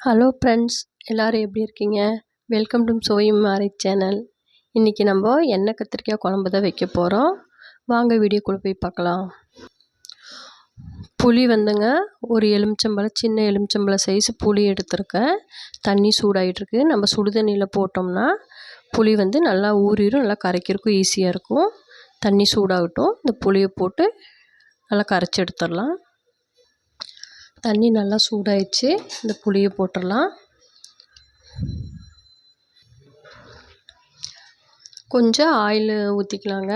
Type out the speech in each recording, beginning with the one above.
Hello friends, எல்லோரும் எப்படி இருக்கீங்க? வெல்கம் டு சுவையும் மாரி சேனல். இன்றைக்கி நம்ம எண்ணெய் கத்திரிக்காய் குழம்பு தான் வைக்க போகிறோம். வாங்க வீடியோக்குள்ளே போய் பார்க்கலாம். புளி வந்துங்க, ஒரு எலுமிச்சம்பழம், சின்ன எலுமிச்சம்பழம் சைஸ் புளி எடுத்துருக்கேன். தண்ணி சூடாகிட்டுருக்கு. நம்ம சுடு தண்ணியில் போட்டோம்னா புளி வந்து நல்லா ஊறிடும், நல்லா கரைக்கிறதுக்கும் ஈஸியாக இருக்கும். தண்ணி சூடாகட்டும். இந்த புளியை போட்டு நல்லா கரைச்சி எடுத்துடலாம். தண்ணி நல்லா சூடாயிடுச்சு. இந்த புளியை போட்டுடலாம். கொஞ்சம் ஆயில் ஊற்றிக்கலாங்க.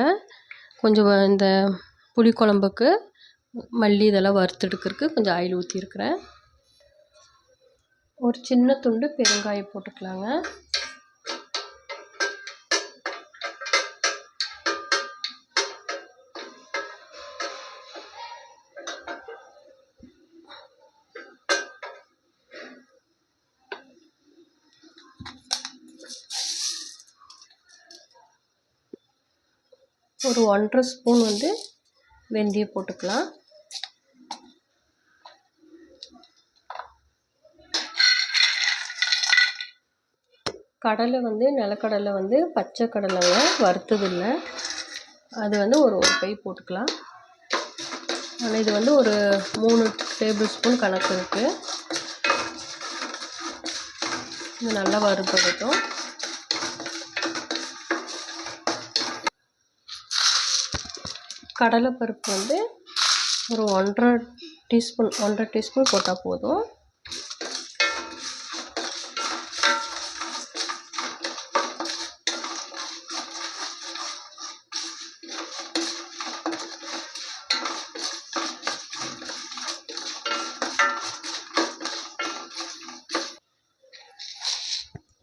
கொஞ்சம் இந்த புளி குழம்புக்கு மல்லி இதெல்லாம் வறுத்தெடுக்கிறதுக்கு கொஞ்சம் ஆயில் ஊற்றிருக்கிறேன். ஒரு சின்ன துண்டு பெருங்காயம் போட்டுக்கலாங்க. ஒரு 1.5 ஸ்பூன் வந்து வெந்தயம் போட்டுக்கலாம். கடலை வந்து நிலக்கடலை வந்து பச்சை கடலைங்க, வறுத்தது இல்லை. அது வந்து ஒரு பை போட்டுக்கலாம். ஆனால் இது வந்து ஒரு 3 டேபிள் ஸ்பூன் கணக்கு இருக்குது. இது நல்லா வறுபடட்டும். கடலைப்பருப்பு வந்து ஒரு 1.5 டீஸ்பூன் போட்டால் போதும்.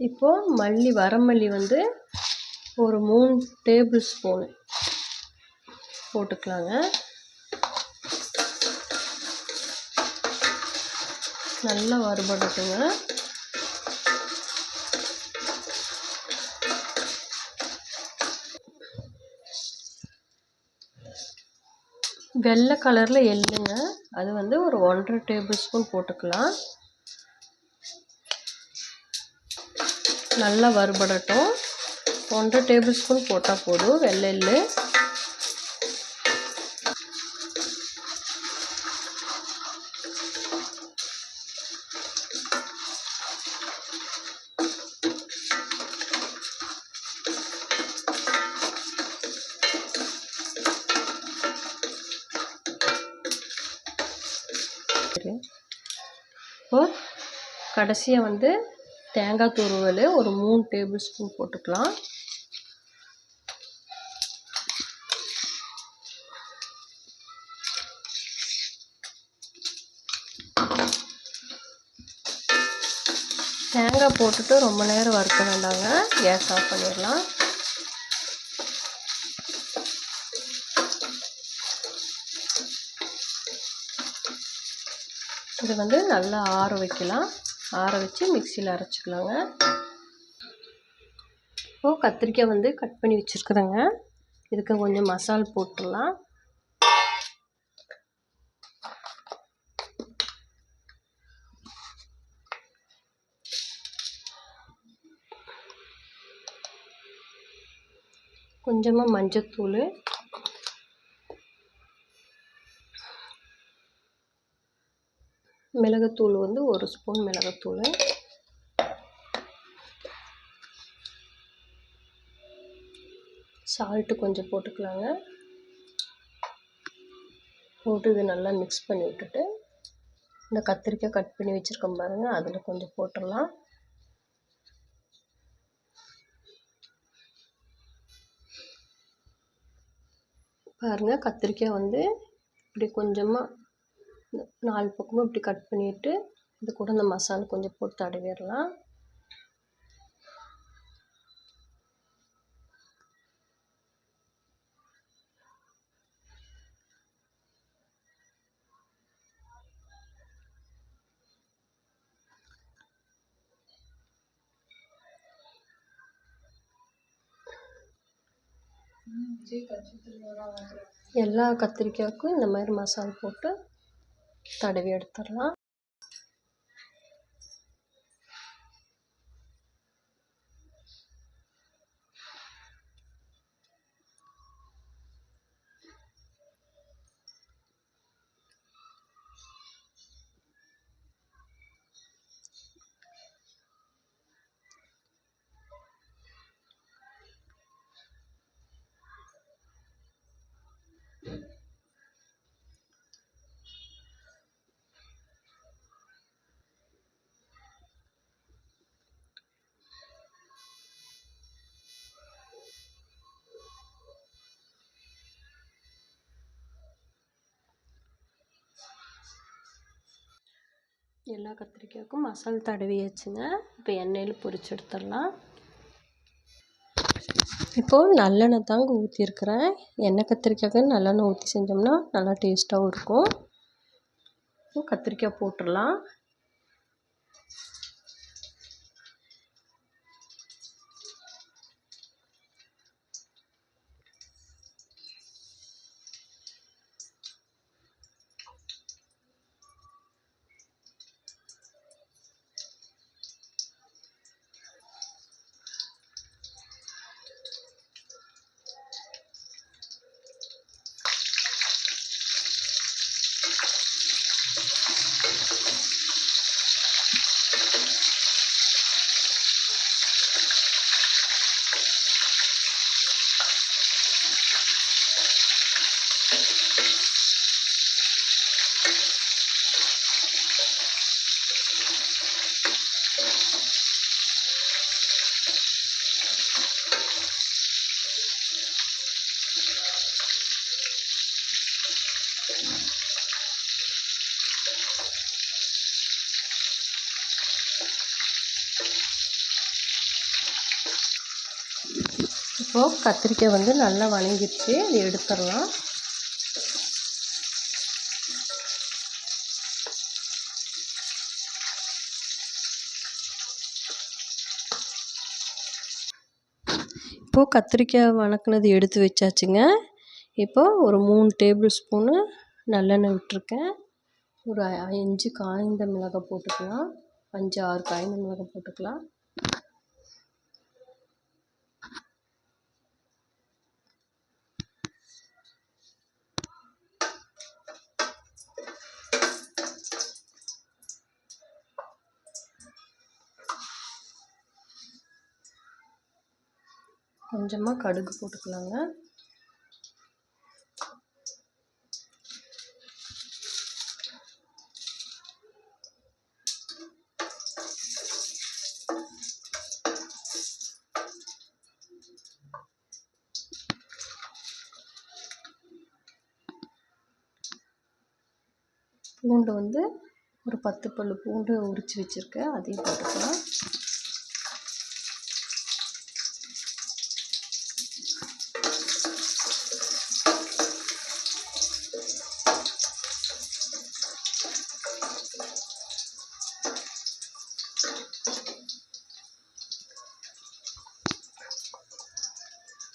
இப்போது மல்லி, வரமல்லி வந்து ஒரு 3 டேபிள் ஸ்பூன் போட்டுக்கலாங்க. நல்லா வறுபடட்டுங்க. வெள்ளை கலரில் எள்ளுங்க, அது வந்து ஒரு 1.5 டேபிள் ஸ்பூன் போட்டுக்கலாம். நல்லா வறுபடட்டும். 1.5 டேபிள் ஸ்பூன் போட்டால் போதும் வெள்ளை எள்ளு. இப்போ கடைசியாக வந்து தேங்காய் துருவல் ஒரு 3 டேபிள் ஸ்பூன் போட்டுக்கலாம். தேங்காய் போட்டுட்டு ரொம்ப நேரம் வறுக்க வேண்டாங்க, கேஸ் ஆஃப் பண்ணிடலாம். இது வந்து நல்லா ஆற வைக்கலாம். ஆற வச்சு மிக்சியில் அரைச்சிக்கலாங்க. இப்போது கத்திரிக்காய் வந்து கட் பண்ணி வச்சுருக்குறேங்க. இதுக்கு கொஞ்சம் மசால் போட்டுடலாம். கொஞ்சமாக மஞ்சத்தூள், மிளகுத்தூள் வந்து 1 ஸ்பூன் மிளகுத்தூள், சால்ட்டு கொஞ்சம் போட்டுக்கலாங்க. போட்டு இது நல்லா மிக்ஸ் பண்ணி விட்டுட்டு இந்த கத்திரிக்காய் கட் பண்ணி வச்சுருக்கோம் பாருங்கள், அதில் கொஞ்சம் போட்டுடலாம். பாருங்கள், கத்திரிக்காய் வந்து இப்படி கொஞ்சமாக 4 பக்கமும் இப்படி கட் பண்ணிவிட்டு இது கூட இந்த மசாலா கொஞ்சம் போட்டு தடவிடலாம். எல்லா கத்திரிக்காய்க்கும் இந்த மாதிரி மசாலா போட்டு தடவி எடுத்துடலாம். எல்லா கத்திரிக்காய்க்கும் மசாலா தடவியாச்சுங்க. இப்போ எண்ணெயில் பொரிச்சு எடுத்துடலாம். இப்போது நல்லெண்ணெய் தாங்க ஊற்றிருக்கிறேன். எண்ணெய் கத்திரிக்காய்க்கு நல்லெண்ணெய் ஊற்றி செஞ்சோம்னா நல்லா டேஸ்ட்டாகவும் இருக்கும். இப்போ கத்திரிக்காய் போட்டுடலாம். இப்போது கத்திரிக்காய் வந்து நல்லா வணங்கிடுச்சு. இதை எடுத்துடலாம். இப்போது கத்திரிக்காய் வணக்கினது எடுத்து வச்சாச்சுங்க. இப்போது ஒரு 3 டேபிள் ஸ்பூனு நல்லெண்ணெய் விட்டுருக்கேன். ஒரு 5 காய்ந்த மிளகாய் போட்டுக்கலாம். 5, 6 காய்ந்த மிளகாய் போட்டுக்கலாம். கொஞ்சமாக கடுகு போட்டுக்கலாங்க. பூண்டு வந்து ஒரு 10 பல்லு பூண்டு உரித்து வச்சுருக்கேன். அதையும் போட்டுக்கலாம்.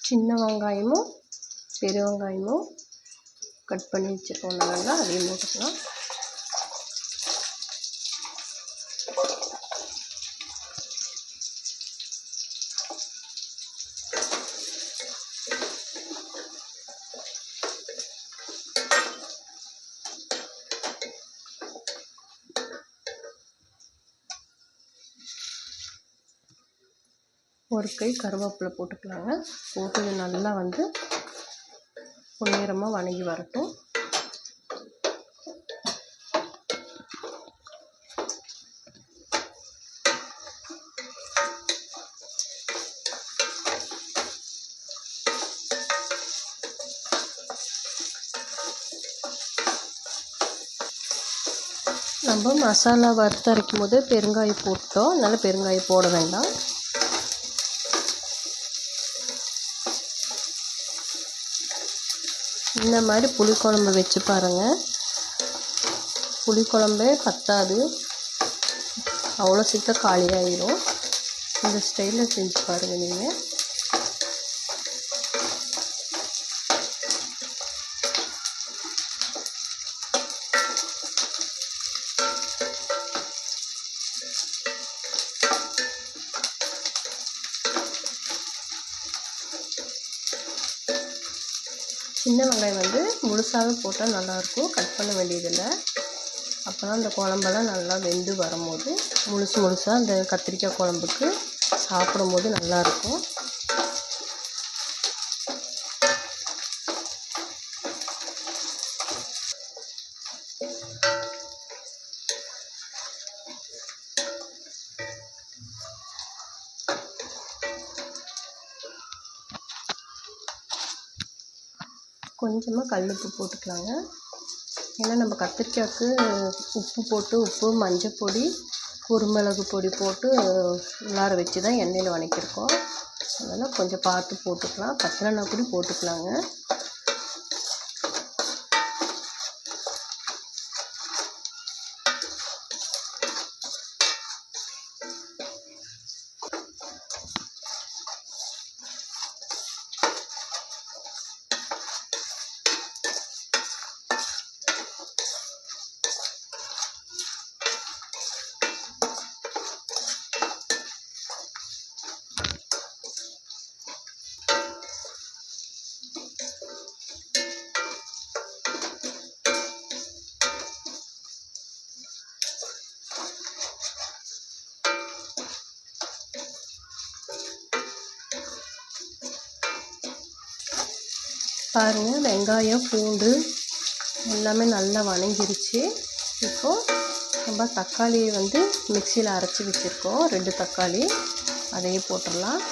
சின்ன வெங்காயமும் பெரிய வெங்காயமும் கட் பண்ணி வச்சுருக்கோம். நல்லா அதையும் போட்டுக்கலாம். ஒரு கை கருவேப்பிலை போட்டுக்கலாங்க. போட்டு நல்லா வந்து பொன்னிறமாக வணங்கி வரட்டும். நம்ம மசாலா வறுத்து அரைக்கும் போது பெருங்காயம் போட்டோம். அதனால் பெருங்காயம் போட வேண்டாம். இந்த மாதிரி புளிக்குழம்பு வச்சு பாருங்கள். புளிக்குழம்பே பத்தாது, அவ்வளோ சீக்கிரம் காலியாகிடும். இந்த ஸ்டைலில் செஞ்சு பாருங்கள் நீங்கள். சின்ன வெங்காயம் வந்து முழுசாகவே போட்டால் நல்லாயிருக்கும். கட் பண்ண வேண்டியதில்லை. அப்போ தான் அந்த குழம்பெல்லாம் நல்லா வெந்து வரும்போது முழுசாக அந்த கத்திரிக்காய் குழம்புக்கு சாப்பிடும்போது நல்லாயிருக்கும். கொஞ்சமாக கல்லுப்பு போட்டுக்கலாங்க. ஏன்னா நம்ம கத்திரிக்காய்க்கு உப்பு மஞ்சள் பொடி குருமிளகு பொடி போட்டு உள்ளார வச்சு தான் எண்ணெயில் வதக்கியிருக்கோம். அதனால் கொஞ்சம் பார்த்து போட்டுக்கலாம், பத்தலைன்னா கூட போட்டுக்கலாங்க. பாருங்கள், வெங்காயம் பூண்டு எல்லாமே நல்லா வதங்கிருச்சு. இப்போது நம்ம தக்காளியை வந்து மிக்சியில் அரைச்சி வச்சுருக்கோம், 2 தக்காளி, அதையே போட்டுடலாம்.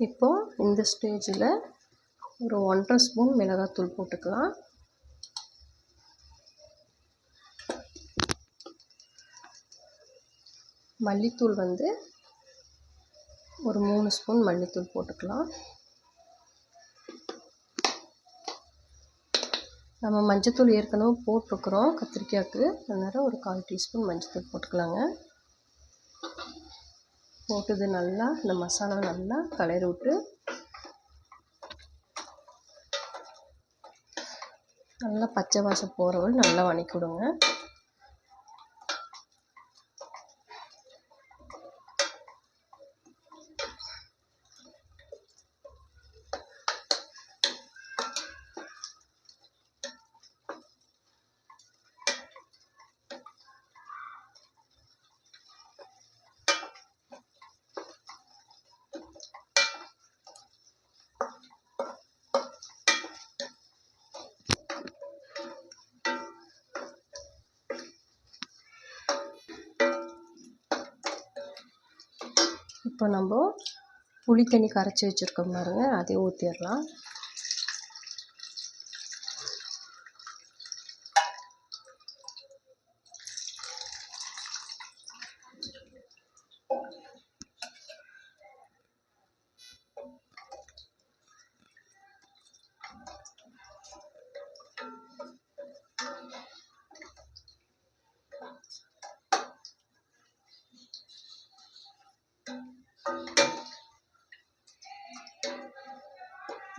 இப்போது இந்த ஸ்டேஜில் ஒரு 1½ ஸ்பூன் மிளகாத்தூள் போட்டுக்கலாம். மல்லித்தூள் வந்து ஒரு 3 ஸ்பூன் மல்லித்தூள் போட்டுக்கலாம். நம்ம மஞ்சத்தூள் ஏற்கனவே போட்டிருக்கிறோம் கத்திரிக்காய்க்கு, அதனால் ஒரு 1/4 டீஸ்பூன் மஞ்சத்தூள் போட்டுக்கலாங்க. போட்டது நல்லா இந்த மசாலா நல்லா கலரி விட்டு நல்லா பச்சை வாசம் போகிற வரை நல்லா வதக்கி விடுங்க. இப்போ நம்ம புளி தண்ணி கரைச்சி வச்சுருக்கோம் பாருங்கள், அதையும் ஊற்றிடலாம்.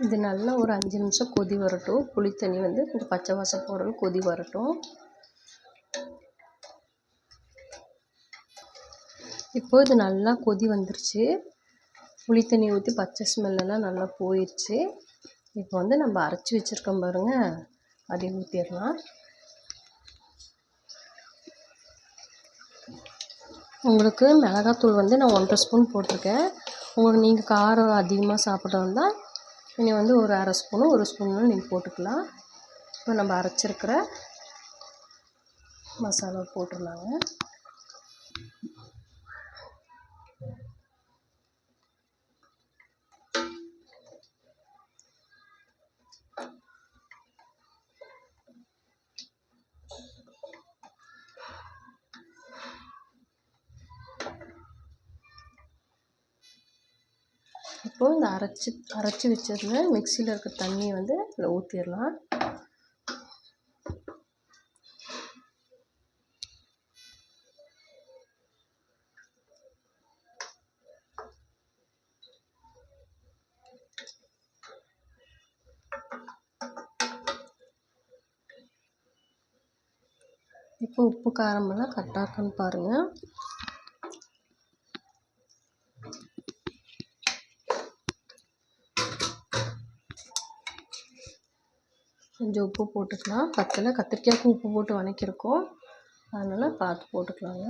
இது நல்லா ஒரு 5 நிமிஷம் கொதி வரட்டும். புளி தண்ணி வந்து கொஞ்சம் பச்சை வாசம் போகிற கொதி வரட்டும். இப்போது இது நல்லா கொதி வந்துருச்சு. புளி தண்ணி ஊற்றி பச்சை ஸ்மெல்லாம் நல்லா போயிடுச்சு. இப்போ வந்து நம்ம அரைச்சி வச்சுருக்கோம் பாருங்கள், அதையும் ஊற்றிடலாம். உங்களுக்கு மிளகாத்தூள் வந்து நான் 1½ ஸ்பூன் போட்டிருக்கேன். உங்களுக்கு நீங்கள் காரம் அதிகமாக சாப்பிட்றதா இருந்தால் நீங்கள் வந்து ஒரு 1/2 ஸ்பூனு 1 ஸ்பூனும் நீங்கள் போட்டுக்கலாம். இப்போ நம்ம அரைச்சிருக்கிற மசாலா போட்டுடலாங்க. இப்போது இந்த அரைச்சி வச்சிருந்த மிக்சியில் இருக்க தண்ணியை வந்து இதில் ஊற்றிடலாம். இப்போ உப்பு காரமெல்லாம் கரெக்டாக இருக்குன்னு பாருங்கள். கொஞ்சம் உப்பு போட்டுக்கலாம். கத்திரிக்காய்க்கு உப்பு போட்டு வதக்கியிருக்கோம். அதனால் பார்த்து போட்டுக்கலாங்க.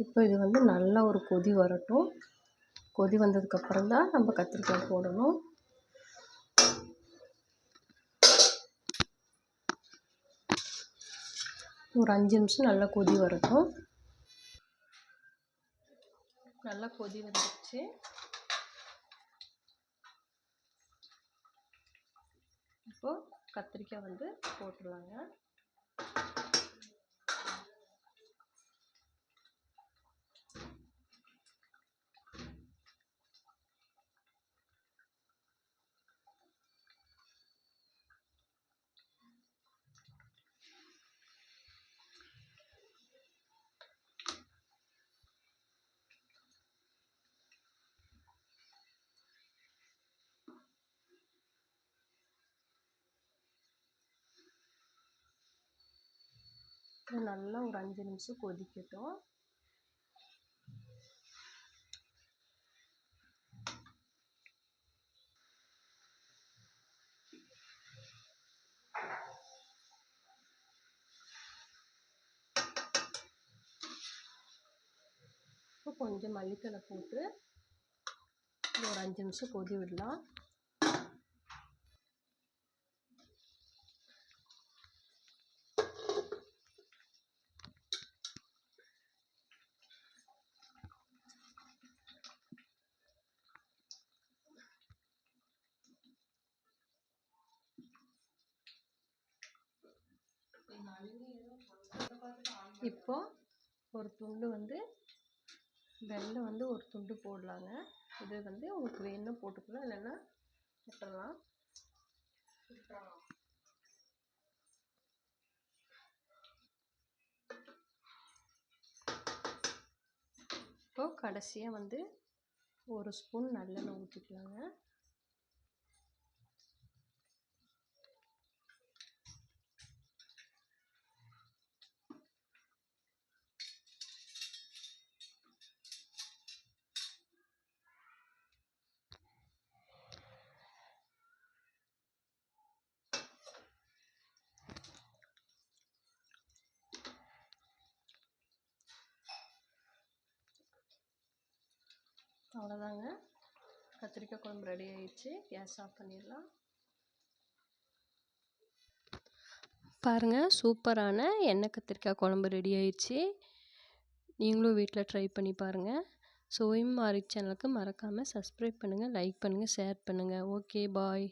இப்போ இது வந்து நல்லா ஒரு கொதி வரட்டும். கொதி வந்ததுக்கப்புறம் தான் நம்ம கத்திரிக்காய் போடணும். ஒரு 5 நிமிஷம் நல்லா கொதி வரட்டும். நல்லா கொதி வந்துடுச்சு. இப்போது கத்திரிக்காய் வந்து போட்டுடலாங்க. நல்லா ஒரு 5 நிமிஷம் கொதிக்கட்டும். இப்போ கொஞ்சம் மல்லித்தழை போட்டு ஒரு 5 நிமிஷம் கொதி விடலாம். இப்போ ஒரு துண்டு வந்து வெல்லம் வந்து ஒரு துண்டு போடலாங்க. இது வந்து உங்களுக்கு வேணும்னா போட்டுக்கலாம், இல்லைன்னா விட்டுறலாம். இப்போ கடைசியாக வந்து ஒரு ஸ்பூன் நல்லெண்ணெய் ஊற்றிக்கலாங்க. அவ்வளோதாங்க, கத்திரிக்காய் குழம்பு ரெடி ஆயிடுச்சு. கேஸ் ஆஃப் பண்ணிடலாம். பாருங்கள், சூப்பரான எண்ணெய் கத்திரிக்காய் குழம்பு ரெடி ஆயிடுச்சு. நீங்களும் வீட்டில் ட்ரை பண்ணி பாருங்கள். சுவையும் மாறி சேனலுக்கு மறக்காமல் சப்ஸ்கிரைப் பண்ணுங்கள், லைக் பண்ணுங்கள், ஷேர் பண்ணுங்கள். ஓகே, பாய்.